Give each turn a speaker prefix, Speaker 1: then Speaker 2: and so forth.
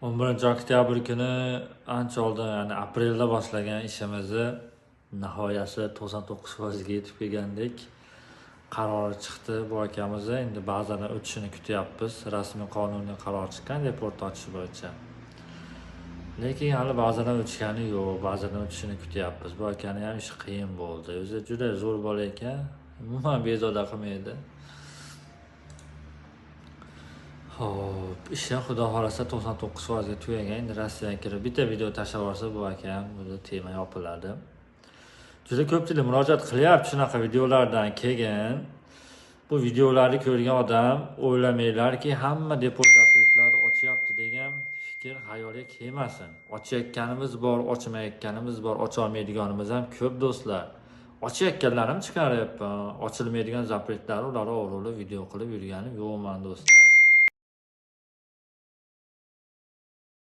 Speaker 1: 11 oktyabr kuni ancha oldin, ya'ni aprelda boshlagan ishimizni nihoyasi 99% ga yetib kelgandik. Qaror chiqdi bu akamizni. Endi ba'zan o'tishini kutyapmiz. Rasmiy qonuniy qaror chiqqan deport ochish bo'yicha. Lekin hali ba'zan o'tishgani yo'q, ba'zan o'tishini kutyapmiz. Bu akani ham ishi qiyin bo'ldi. O'zi juda zo'r bola ekan. Umuman bezovta qilmaydi. Xo'p, ishim xudo xolasa 99% ga tugagan. Endi Rossiyaga kirib bitta video tashlab olsa bu akam o'zi tema yopiladi. Juda ko'pchilik murojaat qilyapti shunaqa videolardan keyin. Bu videolarni ko'rgan odam o'ylamaylarki, hamma deport zapretlarni ochyapti degan fikr xayolga kelmasin. Ochayotganimiz bor, ochmayotganimiz bor, ocha olmaydiganimiz ham ko'p do'stlar. Ochayotganlarim chiqaryapman. Ochilmaydigan zapretlarni ular o'g'rilib video qilib yurganim yo'qman do'stlar.